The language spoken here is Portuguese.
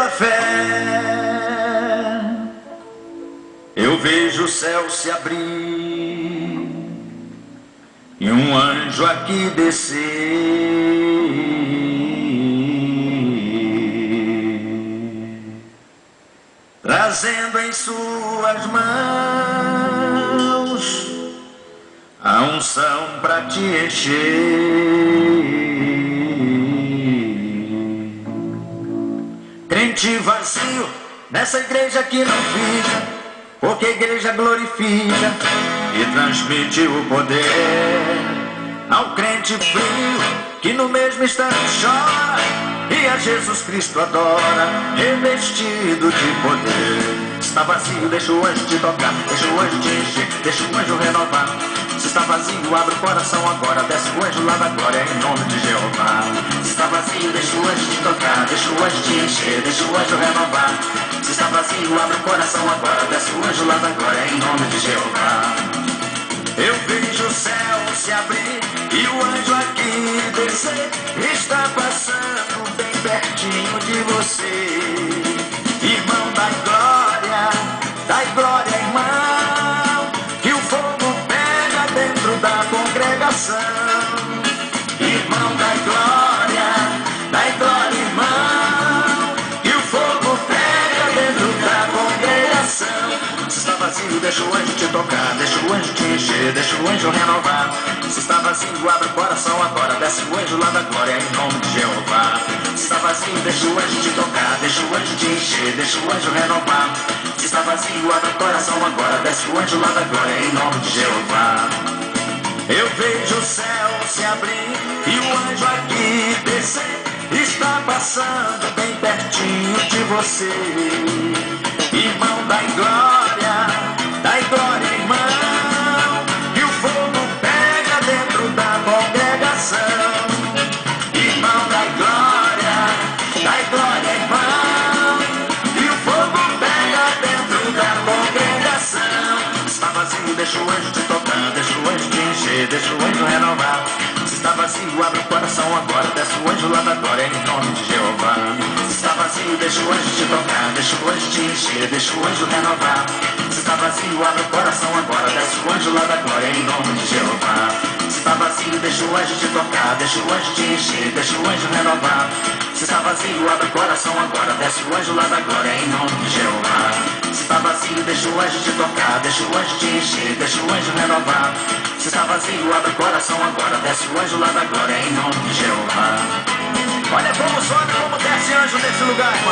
fé, eu vejo o céu se abrir e um anjo aqui descer, trazendo em suas mãos a unção para te encher. Crente vazio nessa igreja que não fica, porque a igreja glorifica e transmite o poder ao crente frio que no mesmo instante chora e a Jesus Cristo adora, revestido de poder. Está vazio, deixa o anjo te tocar, deixa o anjo te encher, deixa o anjo renovar. Se está vazio, abre o coração agora, desce o anjo lá da glória em nome de Jeová. Se está vazio, deixa o anjo te tocar, deixa o anjo te encher, deixa o anjo renovar. Se está vazio, abre o coração agora, desce o anjo lá da glória em nome de Jeová. Eu vejo o céu se abrir e o anjo aqui descer, está passando bem pertinho de você. Irmão, dai glória, irmão, que o fogo pega dentro da congregação. Irmão, dai glória, irmão, que o fogo pega dentro da congregação. Se está vazio, deixa o anjo te tocar, deixa o anjo te encher, deixa o anjo renovar. Se está vazio, abre o coração agora, desce o anjo lá da glória em nome de Jeová. Se está vazio, deixa o anjo te tocar, deixa o anjo te encher, deixa o anjo renovar. Se está vazio, abre o coração agora, desce o anjo lá da glória em nome de Jeová. Eu vejo o céu se abrir e o anjo aqui descer, está passando bem pertinho de você. Irmão, dai glória, irmão, que o fogo pega dentro da congregação. Irmão, dai glória, irmão, que o fogo pega dentro da congregação. Se está vazio, deixa o anjo te tocar, deixa o anjo te encher, deixa o anjo renovar. Se está vazio, abre o coração agora, desce o anjo lá da glória em nome de Jeová. Se está vazio, deixa o anjo te tocar, deixa o anjo te encher, deixa o anjo renovar. Se está vazio, abre o coração agora, desce o anjo lá da glória em nome de Jeová. Se está vazio, deixa o anjo te tocar, deixa o anjo te encher, deixa o anjo renovar. Se está vazio, abre o coração agora, desce o anjo lá da glória em nome de Jeová. Se está vazio, deixa o anjo te tocar, deixa o anjo te encher, deixa o anjo renovar. Se está vazio, abre o coração agora, desce o anjo lá da glória em nome de Jeová. Olha como sobe, como desce anjo nesse lugar, irmão.